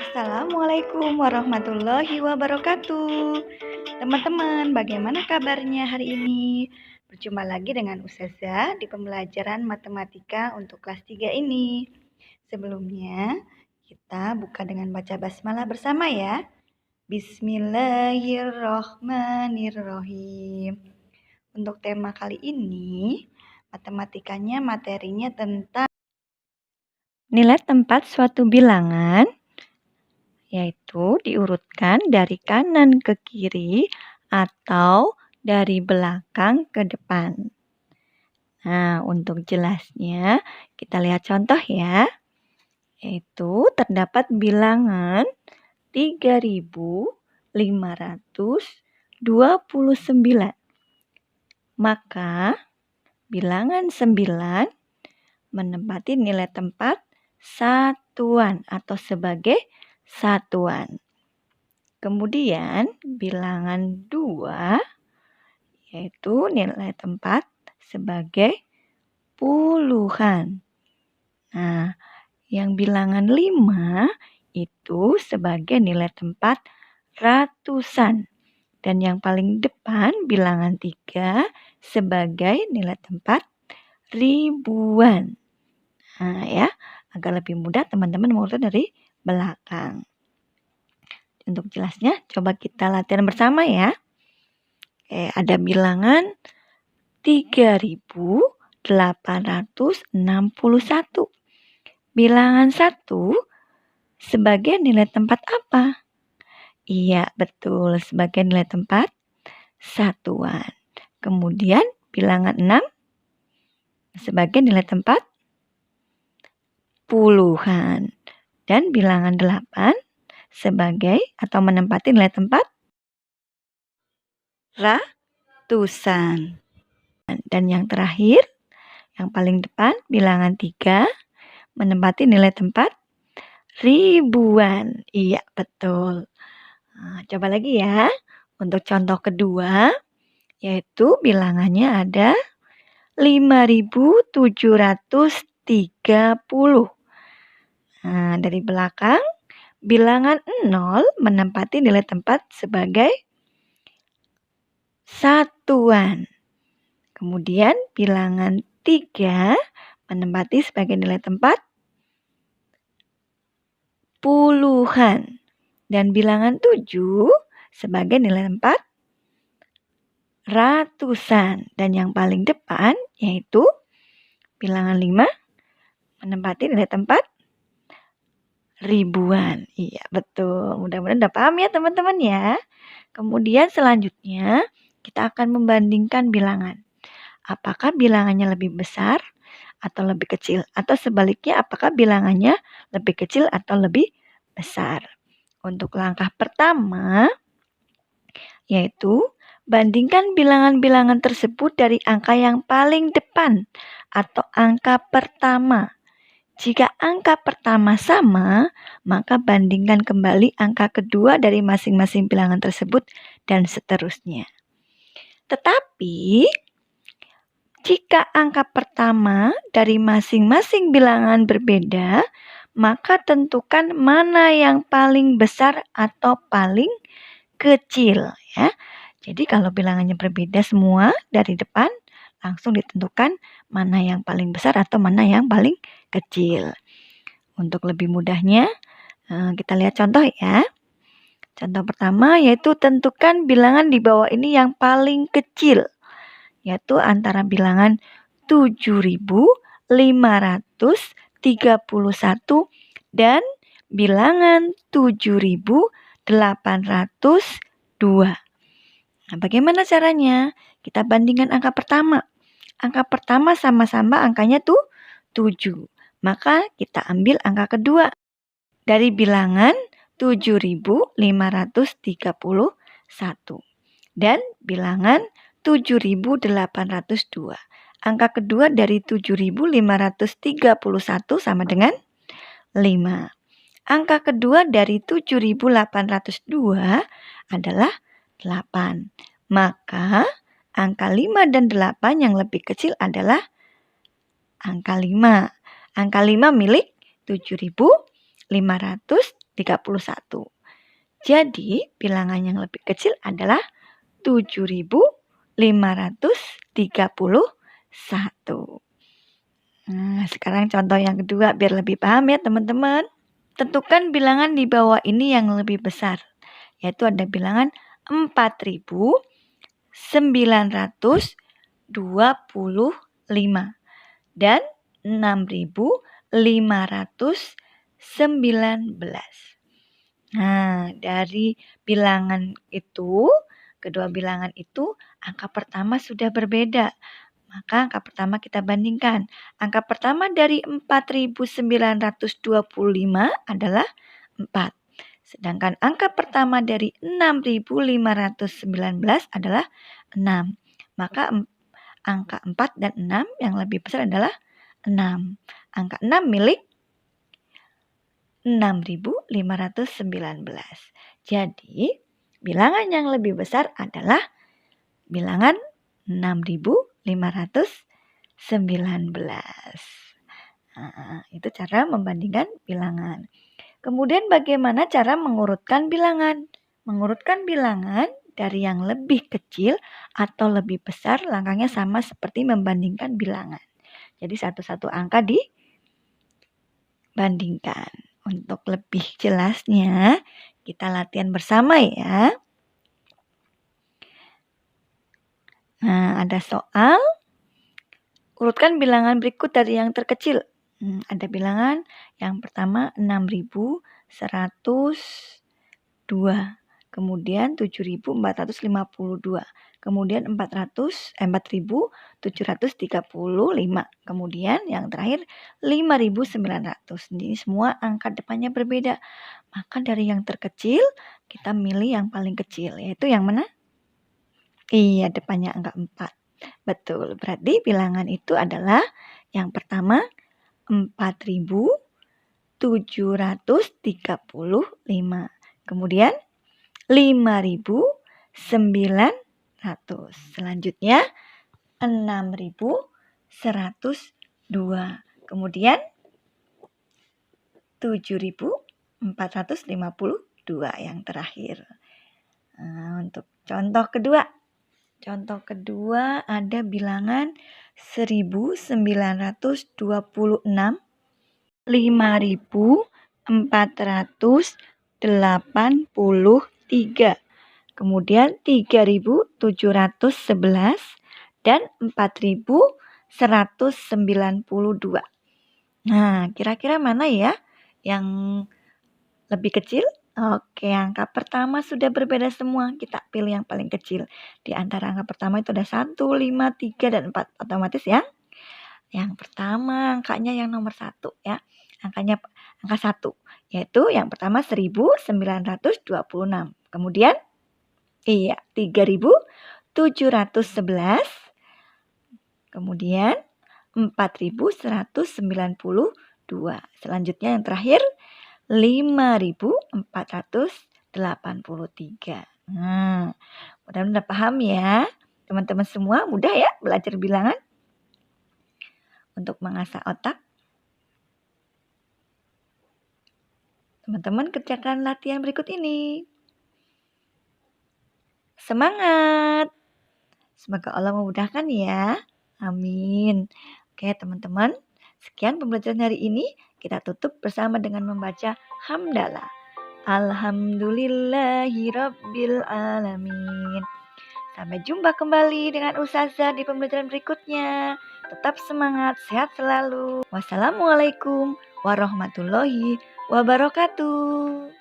Assalamualaikum warahmatullahi wabarakatuh. Teman-teman, bagaimana kabarnya hari ini? Berjumpa lagi dengan Ustazah di pembelajaran matematika untuk kelas 3 ini. Sebelumnya, kita buka dengan baca basmalah bersama ya. Bismillahirrohmanirrohim. Untuk tema kali ini, materinya tentang nilai tempat suatu bilangan, yaitu diurutkan dari kanan ke kiri atau dari belakang ke depan. Nah, untuk jelasnya kita lihat contoh ya. Yaitu terdapat bilangan 3529. Maka bilangan 9 menempati nilai tempat satuan atau sebagai satuan. Kemudian bilangan 2 yaitu nilai tempat sebagai puluhan. Nah, yang bilangan 5 itu sebagai nilai tempat ratusan. Dan yang paling depan bilangan 3 sebagai nilai tempat ribuan. Nah ya, agar lebih mudah teman-teman mengurut dari belakang. Untuk jelasnya, coba kita latihan bersama ya. Ada bilangan 3861. Bilangan 1 sebagai nilai tempat apa? Iya, betul, sebagai nilai tempat satuan. Kemudian bilangan 6 sebagai nilai tempat puluhan. Dan bilangan 8 sebagai atau menempati nilai tempat ratusan. Dan yang terakhir, yang paling depan, bilangan 3 menempati nilai tempat ribuan. Iya, betul. Nah, coba lagi ya. Untuk contoh kedua, yaitu bilangannya ada 5730. Nah, dari belakang, bilangan 0 menempati nilai tempat sebagai satuan. Kemudian bilangan 3 menempati sebagai nilai tempat puluhan. Dan bilangan 7 sebagai nilai tempat ratusan. Dan yang paling depan yaitu bilangan 5 menempati nilai tempat ribuan. Iya, betul. Mudah-mudahan udah paham ya teman-teman ya. Kemudian selanjutnya kita akan membandingkan bilangan. Apakah bilangannya lebih besar atau lebih kecil? Atau sebaliknya apakah bilangannya lebih kecil atau lebih besar? Untuk langkah pertama, yaitu bandingkan bilangan-bilangan tersebut dari angka yang paling depan atau angka pertama. Jika angka pertama sama, maka bandingkan kembali angka kedua dari masing-masing bilangan tersebut dan seterusnya. Tetapi, jika angka pertama dari masing-masing bilangan berbeda, maka tentukan mana yang paling besar atau paling kecil ya. Jadi kalau bilangannya berbeda semua dari depan, langsung ditentukan mana yang paling besar atau mana yang paling kecil. Untuk lebih mudahnya, kita lihat contoh ya. Contoh pertama yaitu tentukan bilangan di bawah ini yang paling kecil, yaitu antara bilangan 7.531 dan bilangan 7.802. Nah, bagaimana caranya? Kita bandingkan angka pertama. Angka pertama sama-sama angkanya 7. Maka kita ambil angka kedua dari bilangan 7.531 dan bilangan 7.802. Angka kedua dari 7.531 sama dengan 5. Angka kedua dari 7.802 adalah 8. Maka angka 5 dan 8 yang lebih kecil adalah angka 5. Angka 5 milik 7.531. Jadi, bilangan yang lebih kecil adalah 7.531. Nah, sekarang contoh yang kedua biar lebih paham ya teman-teman. Tentukan bilangan di bawah ini yang lebih besar, yaitu ada bilangan 4.925 dan 6.519. Nah, dari bilangan itu, kedua bilangan itu, angka pertama sudah berbeda. Maka angka pertama kita bandingkan. Angka pertama dari 4.925 adalah 4. Sedangkan angka pertama dari 6.519 adalah 6. Maka angka 4 dan 6 yang lebih besar adalah 6. Angka 6 milik 6.519. Jadi, bilangan yang lebih besar adalah bilangan 6.519. Nah, itu cara membandingkan bilangan. Kemudian bagaimana cara mengurutkan bilangan? Mengurutkan bilangan dari yang lebih kecil atau lebih besar, langkahnya sama seperti membandingkan bilangan. Jadi satu-satu angka dibandingkan. Untuk lebih jelasnya, kita latihan bersama ya. Nah, ada soal. Urutkan bilangan berikut dari yang terkecil. Ada bilangan yang pertama 6.102. Kemudian 7.452. Kemudian 4.735. Kemudian yang terakhir 5.900. Ini semua angka depannya berbeda. Maka dari yang terkecil kita milih yang paling kecil, yaitu yang mana? Iya, depannya angka 4. Betul, berarti bilangan itu adalah yang pertama 4.735. Kemudian 5.900. Selanjutnya 6.102. Kemudian 7.452 yang terakhir. Nah, untuk contoh kedua. Contoh kedua ada bilangan 1.926, 5.483, kemudian 3.711 dan 4.192. Nah, kira-kira mana ya yang lebih kecil? Oke, angka pertama sudah berbeda semua. Kita pilih yang paling kecil. Di antara angka pertama itu ada 1, 5, 3, dan 4. Otomatis yang pertama angkanya yang nomor 1 ya. Angka 1. Yaitu yang pertama 1.926. Kemudian 3.711. Kemudian 4.192. Selanjutnya yang terakhir 5.483. Nah, mudah-mudahan paham ya. Teman-teman semua mudah ya belajar bilangan. Untuk mengasah otak. Teman-teman kerjakan latihan berikut ini. Semangat! Semoga Allah memudahkan ya. Amin. Oke teman-teman, sekian pembelajaran hari ini. Kita tutup bersama dengan membaca hamdalah. Alhamdulillahirabbil alamin. Sampai jumpa kembali dengan Ustazah di pembelajaran berikutnya. Tetap semangat, sehat selalu. Wassalamualaikum warahmatullahi wabarakatuh.